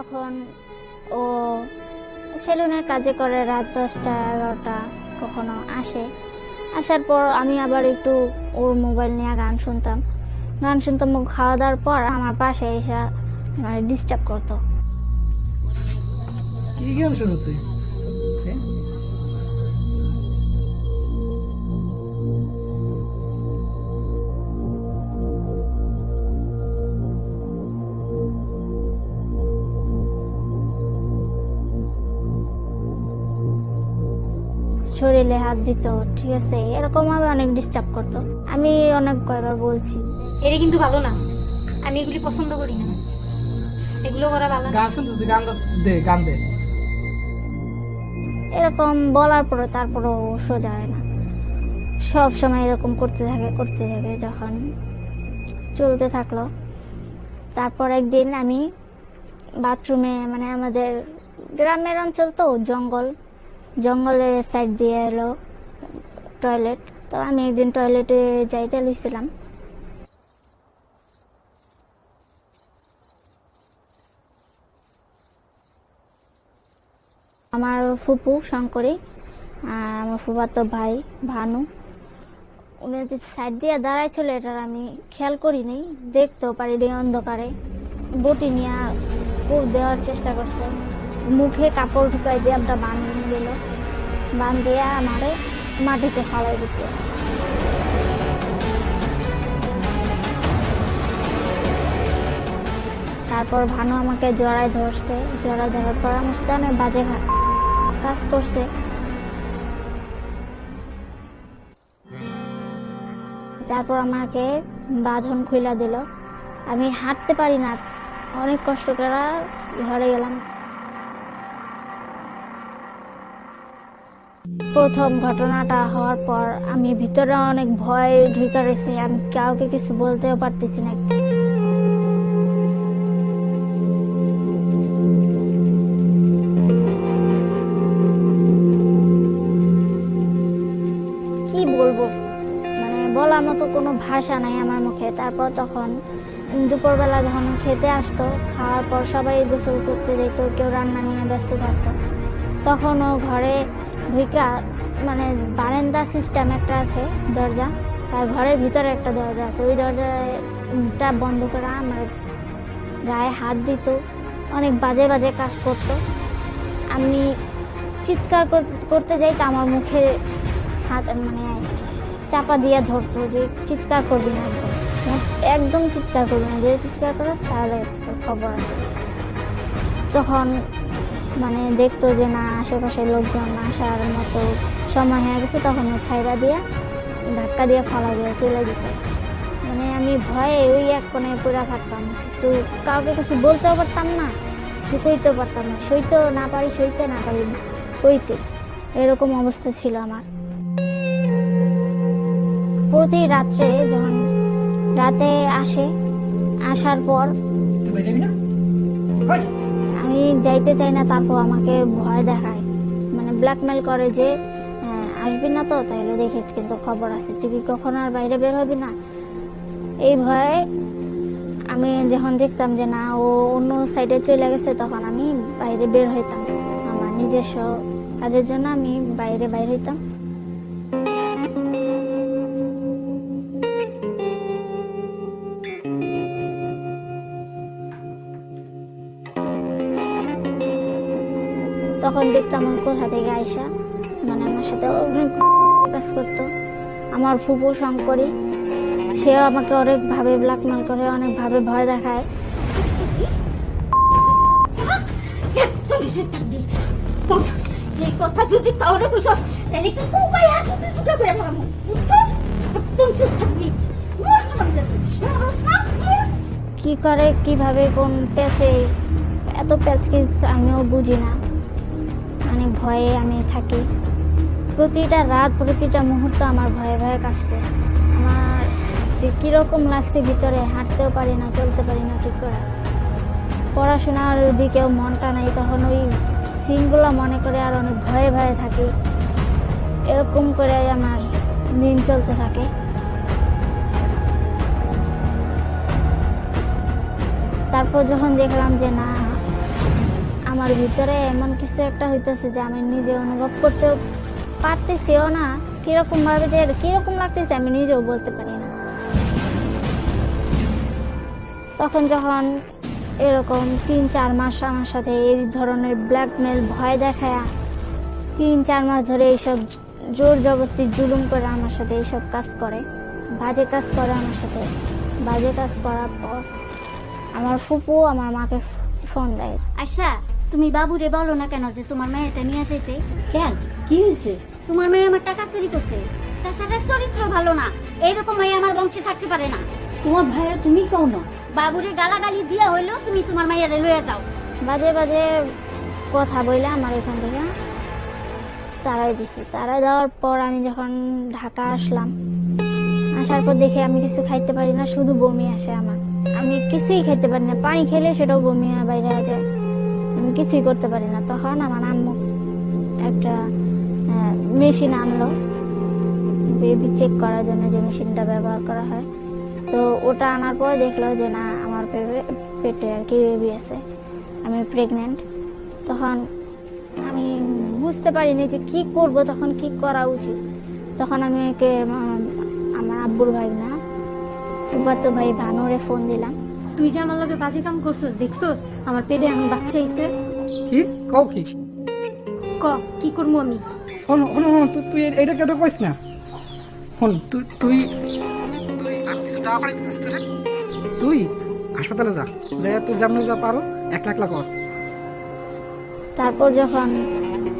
তখন ও সেলুনের কাজে করে রাত 10টা 11টা কখনো আসে। আসার পর আমি আবার একটু ওর মোবাইল নিয়ে গান শুনতাম। খাওয়া দাওয়ার পর আমার পাশে এসে মানে ডিস্টার্ব করতো। কি গান শুনতে? শরীরে হাত দিত, ঠিক আছে, এরকম ভাবে অনেক ডিস্টার্ব করতো। আমি অনেক কয়বার বলছি এটা কিন্তু ভালো না, আমি এগুলি পছন্দ করি না, এগুলো করা ভালো না। গান শুনতে গান দে। এরকম বলার পরে তারপরও সোজা হয় না, সব সময় এরকম করতে থাকে। যখন চলতে থাকলো, তারপর একদিন আমি বাথরুমে, মানে আমাদের গ্রামের অঞ্চল তো, জঙ্গলের সাইড দিয়ে এলো টয়লেট। তো আমি একদিন টয়লেটে যাইতে লইছিলাম। আমার ফুপু শঙ্করী আর আমার ফুফাতো ভাই ভানু, উনি যে সাইড দিয়ে দাঁড়াইছিল এটার আমি খেয়াল করিনি, দেখতেও পারিনি। অন্ধকারে বটি নিয়ে খুব দেওয়ার চেষ্টা করছে, মুখে কাপড় ঢুকাই দিয়ে আমরা বান দিয়ে আমারে মাটিতে ফালাই দিছে। তারপর ভানু আমাকে জড়ায় ধরার পর আমার সাথে অনেক বাজে কাজ করছে। তারপর আমাকে বাঁধন খুইলা দিল, আমি হাঁটতে পারি না, অনেক কষ্ট করে ঘরে গেলাম। প্রথম ঘটনাটা হওয়ার পর আমি ভিতরে অনেক ভয় ঢুকে রয়েছে, আমি কাউকে কিছু বলতেও পারতেছি না। কি বলবো, মানে বলার মতো কোনো ভাষা নাই আমার মুখে। তারপর তখন দুপুরবেলা যখন খেতে আসতো, খাওয়ার পর সবাই গোসল করতে যেত, কেউ রান্না নিয়ে ব্যস্ত থাকতো, তখন ও ঘরে ঢুকা, মানে বারান্দা সিস্টেম একটা আছে দরজা, তার ঘরের ভিতরে একটা দরজা আছে, ওই দরজাটা বন্ধ করে আমার গায়ে হাত দিত, অনেক বাজে বাজে কাজ করতো। আমি চিৎকার করতে যাই তো আমার মুখে হাত মানে চাপা দিয়ে ধরতো যে চিৎকার করবি না, একদম চিৎকার করবি না, যদি চিৎকার করিস তাহলে তোর খবর আছে। তখন মানে দেখতো যে না, আশেপাশের লোকজন আসার মতো সময় হয়ে গেছে, তখন ও ছাইরা দিয়ে ধাক্কা দিয়ে ফালা দিয়ে চলে যেত। মানে আমি ভয়ে ওই এক কোণে পড়ে থাকতাম, কাউকে কিছু বলতেও পারতাম না, কিছু কইতেও পারতাম না, সইতেও না পারি কইতে, এরকম অবস্থা ছিল আমার। প্রতি রাত্রে যখন রাতে আসার পর আমি যাইতে চাই না, তারপর আমাকে ভয় দেখায়, মানে ব্ল্যাকমেল করে যে আসবি না তো, তাইলে দেখিস কিন্তু খবর আছে, তুই কি কখনো আর বাইরে বের হবি না। এই ভয়ে আমি যখন দেখতাম যে না, ও অন্য সাইডে চলে গেছে, তখন আমি বাইরে বের হইতাম, আমার নিজস্ব কাজের জন্য আমি বাইরে হইতাম। তখন দেখতাম কোথা থেকে আইসা, মানে আমার সাথে অনেক কাজ করতো। আমার ফুপু শঙ্করী, সেও আমাকে অনেক ভাবে ব্ল্যাকমেল করে, অনেক ভাবে ভয় দেখায়। এই কথা যদি কাউরে কইছস তাহলে কি কোবাই হাতে টুকরা করে ফেলাম, বুঝছস? একদম চুপ থাকবি, কি করে কিভাবে কোন প্যাচে এত প্যাচ কি আমিও বুঝি না, মানে ভয়ে আমি থাকি। প্রতিটা রাত, প্রতিটা মুহূর্ত আমার ভয়ে কাটছে। আমার যে কিরকম লাগছে ভিতরে, হাঁটতেও পারি না, চলতে পারি না ঠিক করে, পড়াশোনার দিকেও মনটা নাই, তখন ওই সিনগুলো মনে করে আর অনেক ভয়ে থাকি। এরকম করে আমার দিন চলতে থাকে। তারপর যখন দেখলাম যে না, আমার ভিতরে এমন কিছু একটা হইতেছে যে আমি নিজে অনুভব করতে পারতেছিও না, কিরকম ভাবে যে কিরকম লাগতেছে আমি নিজেও বলতে পারি না। তখন যখন এরকম 3-4 মাস আমার সাথে এই ধরনের ব্ল্যাকমেল ভয় দেখায় 3-4 মাস ধরে এইসব জোর জবরদস্তি জুলুম করে আমার সাথে এইসব কাজ করে, বাজে কাজ করে আমার সাথে। বাজে কাজ করার পর আমার ফুপু আমার মাকে ফোন দেয়। আচ্ছা, তুমি বাবুরে বলো না কেন যে তোমার মেয়েটা নিয়ে যেতে? কেন, কি হয়েছে? তোমার মেয়ে আমার টাকা চুরি করছে, তাছাড়া চরিত্র ভালো না, এইরকম মেয়ে আমার বংশে থাকতে পারে না। তোমার ভাইয়ের তুমি কও না? বাবুরে গালাগালি দিয়া হইলো তুমি তোমার মাইয়ারে লয়ে যাও। বাজে বাজে কথা বলে আমার এখান থেকে তাড়াই দিছি। তাড়াই দেওয়ার পর আমি যখন ঢাকা আসলাম, আসার পর দেখে আমি কিছু খাইতে পারি না, শুধু বমি আসে আমার। আমি কিছুই খাইতে পারি না, পানি খেলে সেটাও বমি হয় বাইরে যায়, আমি কিছুই করতে পারি না। তখন আমার আম্মু একটা মেশিন আনলো বেবি চেক করার জন্য, যে মেশিনটা ব্যবহার করা হয়। তো ওটা আনার পর দেখলো যে না, আমার পেটে আর কি বেবি আছে, আমি প্রেগনেন্ট। তখন আমি বুঝতে পারিনি যে কি করব, তখন কি করা উচিত। তখন আমি একে আমার আব্বুর ভাই না ফুফাতো ভাই ভানুরে ফোন দিলাম। তুই যে আমার লগে বাজে কাম করছস, দেখছস আমার পেটে আমি বাচ্চা হইছে। কি কও কি? ক কি করবো আমি? শোন শোন শোন, তুই এটা কেন কইস না। শোন তুই তুই তুই আর কিছু টাকা পাঠাইতেছিস তোরে, তুই হাসপাতালে যা, যাই তোর যেমন যা পারো 1 লাখ কর। তারপর যখন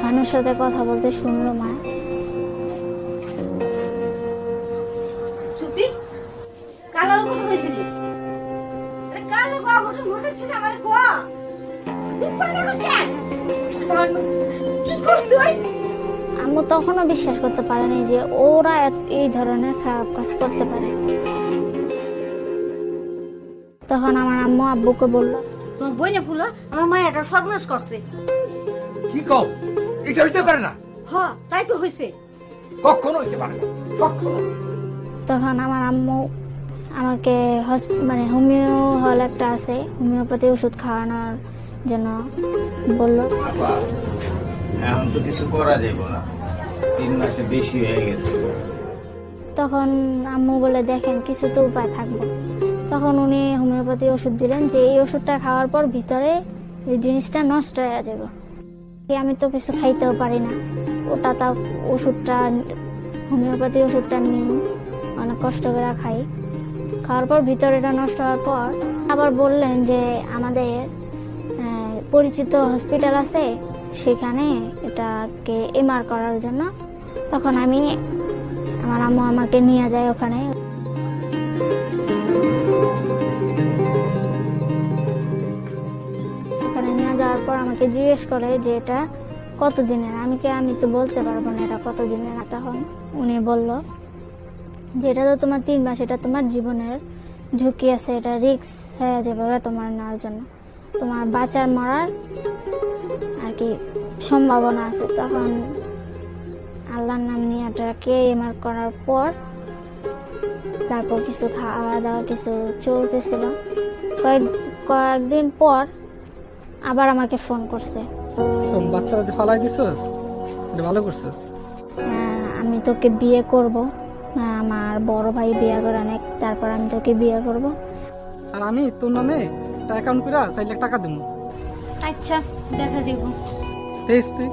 ভানুর সাথে কথা বলতে শুনলো মা, সত্যি কালো কথা হয়েছিল? আরে কালো অঘটন ঘটেছিল আমারে কো, তুই কই না কেন? কি করছ তুই? আম্মু তখনও বিশ্বাস করতে পারেনি যে ওরা এই ধরনের খারাপ কাজ করতে পারে। তখন আমার আম্মু আব্বুকে বললো, তোমার বইনে ফুলো আমার মায়েরটা সর্বনাশ করছে। কি কও? এটা হইতে পারে না, হ তাই তো হয়েছে। কখনো হইতে পারে না, কখনো। তখন আমার আম্মু আমাকে মানে হোমিও হল একটা আছে, হোমিওপ্যাথি ওষুধ খাওয়ানোর জন্য বললো। আপা, এখন তো কিছু করা যাইব না, 3 মাসে বেশি হয়ে গেছে। তখন আম্মু বলে দেখেন কিছু তো উপায় থাকবে। তখন উনি হোমিওপ্যাথি ওষুধ দিলেন যে এই ওষুধটা খাওয়ার পর ভিতরে এই জিনিসটা নষ্ট হয়ে যাবে। আমি তো কিছু খাইতেও পারি না, ওটা তাও ওষুধটা হোমিওপ্যাথি ওষুধটা নিই, অনেক কষ্ট করে খাই। খাওয়ার পর ভিতরে এটা নষ্ট হওয়ার পর আবার বললেন যে আমাদের পরিচিত হসপিটাল আছে, সেখানে এটাকে এমআর করার জন্য। তখন আমার আম্মু আমাকে নিয়ে যায় ওখানে। ওখানে নিয়ে যাওয়ার পর আমাকে জিজ্ঞেস করে যে এটা কতদিনের। আমি তো বলতে পারবো না এটা কতদিনের। না তখন উনি বলল যে এটা তো তোমার 3 মাস, এটা তোমার জীবনের ঝুঁকি আছে, এটা রিস্ক হয়ে যাবে তোমার নেওয়ার জন্য, তোমার বাঁচার মরার আর কি সম্ভাবনা আছে। তখন আল্লাহর নাম নিয়ে এটাকে এমআর করার পর তারপর কিছু খাওয়া দাওয়া কিছু চলতেছিল। কয়েকদিন পর আবার আমাকে ফোন করছে, শোন বাচ্চারা যে ফালাই দিছস এটা ভালো করছিস। আমি তোকে বিয়ে করব, আমার বড় ভাই বিয়ে করে অনেক, তারপর আমি তোকে বিয়ে করব। আর আমি তোর নামে একটা অ্যাকাউন্ট করে 4 লাখ টাকা দেবো। আচ্ছা দেখা যাব। তেইশ তুই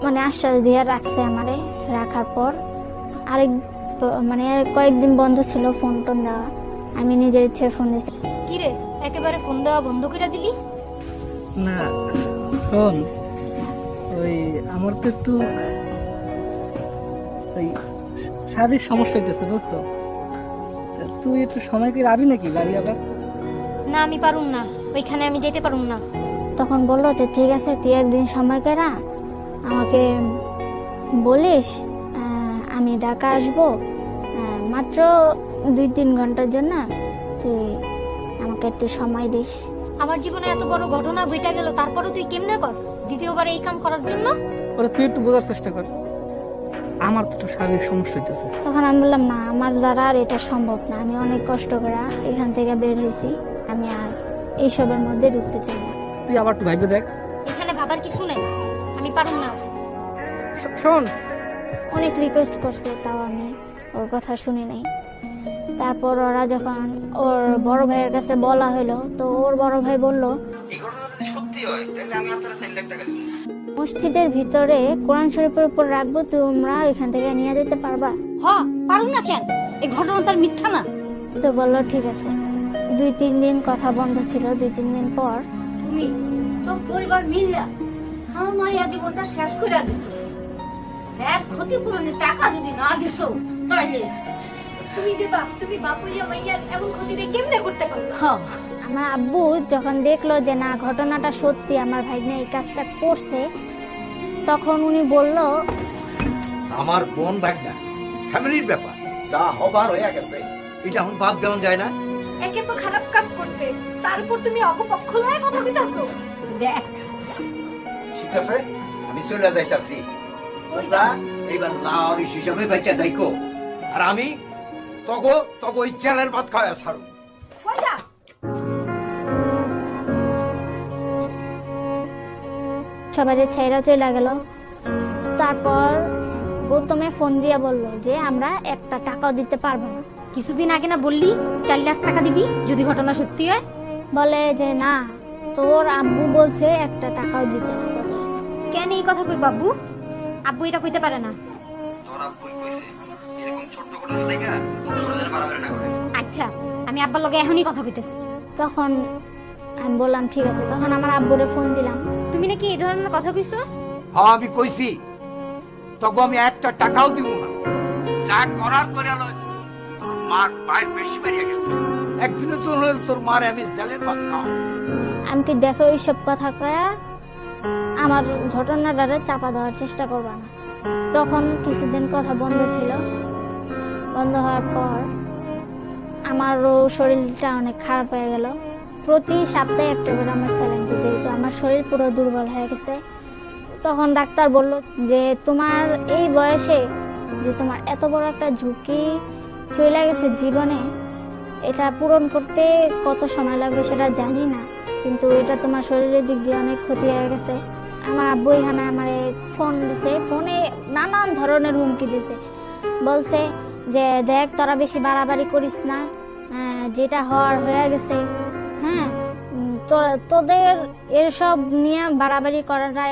মানে আশ্বাস দিয়ে রাখছে আমারে। রাখার পর মানে কয়েকদিন বন্ধ ছিল ফোন টোন দেওয়া, আমি নিজের ইচ্ছে ফোন দিচ্ছি। কি রে, একেবারে ফোন দেওয়া বন্ধ করে দিলি? না শোন, ওই আমার তো একটু ওই শারীরিক সমস্যা হইতেছে বুঝছো, তা তুই একটু সময় করে আবি নাকি বাড়ি আবার? না আমি পারুম না, ওইখানে আমি যেতে পারুম না। তখন বললো যে ঠিক আছে তুই একদিন সময় করে আমাকে বলিস, আমি ঢাকা আসবো, মাত্র 2-3 ঘন্টার জন্য, তুই আমাকে একটু সময় দিস। আমার জীবনে এত বড় ঘটনা ঘটে গেল, তারপরে তুই কেমনে কস দ্বিতীয়বার এই কাম করার জন্য? ওরা তুই একটু বোঝার চেষ্টা কর, আমার তো একটু শারীরিক সমস্যা হইতেছে। তখন আমি বললাম না, আমার দ্বারা আর এটা সম্ভব না, আমি অনেক কষ্ট করে এখান থেকে বের হয়েছি, আমি আর এইসবের মধ্যে ঢুকতে চাই না। তুই আবার একটু ভাইবে দেখ। এখানে কিছু নাই, আমি পারুম না। শোন, অনেক রিকোয়েস্ট করছে, তাও আমি ওর কথা শুনি নাই। তারপর ওরা যখন ওর বড় ভাইয়ের কাছে বলা হলো, তো ওর বড় ভাই বলল, এই ঘটনা যদি সত্যি হয় তাহলে আমি আপনার 4 লাখ টাকা দিব। মসজিদের ভিতরে কোরআন শরীফের উপর রাখবো, তোমরা এখান থেকে নিয়ে যেতে পারবা? হ পারুম না কেন, এই ঘটনা তার মিথ্যা না। তো বললো ঠিক আছে। 2-3 দিন কথা বন্ধ ছিল। 2-3 দিন পর তুমি তো পরিবার মিললা আমার মায়ের জীবনটা শেষ করে দিছো। এক ক্ষতিপূরণের টাকা যদি না দিছো তাহলে তুমি বাপু মাইয়ার এমন ক্ষতিটা কেমনে করতে পারো? আমার আব্বু যখন দেখলো যে না ঘটনাটা সত্যি, আমার ভাগ্নে এই কাজটা করছে, তখন উনি বলল, আমার বোন ভাগনা ফ্যামিলির ব্যাপার, যা হবার হয়ে গেছে, এটা এখন বাদ দেওয়া যায় না। একে তো খারাপ কাজ করছে, তারপর তুমি অগপক্ষ লয়ে কথা কইতাছো। দেখ ঠিক আছে, আমি চলে যাইতাছি। তোমরা এইবার লাওয়ারিশ হিসাবে বেঁচে যাইকো, আর আমি তগো ওই জেলের ভাত খাওয়া ছাড়ো। কইরা সবাই ছেড়া চলে গেল। তারপর গৌতমে ফোন দিয়ে বলল যে আমরা একটা টাকাও দিতে পারবো না। কিছুদিন আগে না বললি 4 লাখ টাকা দিবি যদি ঘটনা সত্যি হয়? বলে যে না, তোর আব্বু বলছে একটা টাকাও দিতে না তোদের। কেন এই কথা কই বাবু? আব্বু এটা কইতে পারে না। তোর আব্বুই কইছে এরকম ছোট্ট ঘটনা লাগা বড়দের মারামারি না করে। আচ্ছা, আমি আব্বার লগে এখনই কথা কইতেছি। তখন আমি বললাম ঠিক আছে। তখন আমার আব্বুরে ফোন দিলাম। তুমি নাকি এই ধরনের কথা কইছো? হ্যাঁ আমি কইছি, তগো আমি একটা টাকাও দিব না। যা করার করে লইছি। তোর মার বাইর বেশি বেরিয়ে গেছে, একদিনে চলে তোর মারে আমি জেলের ভাত খাওয়া। আমি কি দেখো এইসব কথা কয়া আমার ঘটনাটারে চাপা দেওয়ার চেষ্টা করবা না। তখন কিছুদিন কথা বন্ধ ছিল। বন্ধ হওয়ার পর আমারও শরীরটা অনেক খারাপ হয়ে গেল। প্রতি সপ্তাহে একটা করে আমার স্যালাইন দিতে হতো। আমার শরীর পুরো দুর্বল হয়ে গেছে। তখন ডাক্তার বলল যে তোমার এই বয়সে যে তোমার এত বড় একটা ঝুঁকি চলে গেছে জীবনে, এটা পূরণ করতে কত সময় লাগবে সেটা জানি না, কিন্তু এটা তোমার শরীরের দিক দিয়ে অনেক ক্ষতি হয়ে গেছে। আমার আব্বু এখানে আমার ফোন দিছে, ফোনে নানান ধরনের হুমকি দিছে। বলছে যে দেখ তোরা বেশি বাড়াবাড়ি করিস না, যেটা হওয়ার হয়ে গেছে। হ্যাঁ, তোদের এসব নিয়ে বাড়াবাড়ি করাটা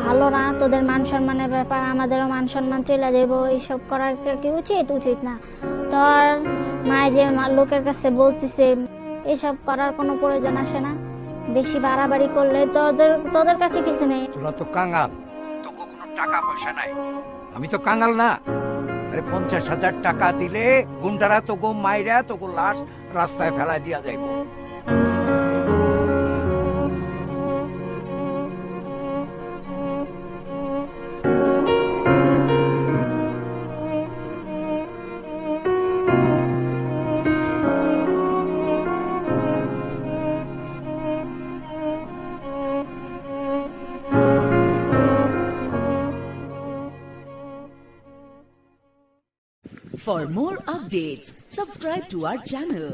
ভালো না, তোদের মান সম্মানের ব্যাপার, আমাদেরও মান সম্মান চলে যাব, এইসব করার কি উচিত না। তোর মায় যে লোকের কাছে বলতেছে এসব করার কোনো প্রয়োজন আসে না, বেশি বাড়াবাড়ি করলে তোদের কাছে কিছু নেই। তোরা তো কাঙাল, তো কোনো টাকা পয়সা নাই। আমি তো কাঙাল না। আরে 50,000 টাকা দিলে গুন্ডারা তো গো মাইরা তো গো লাশ রাস্তায় ফেলা দিয়া যাইব। For more updates, subscribe to our channel.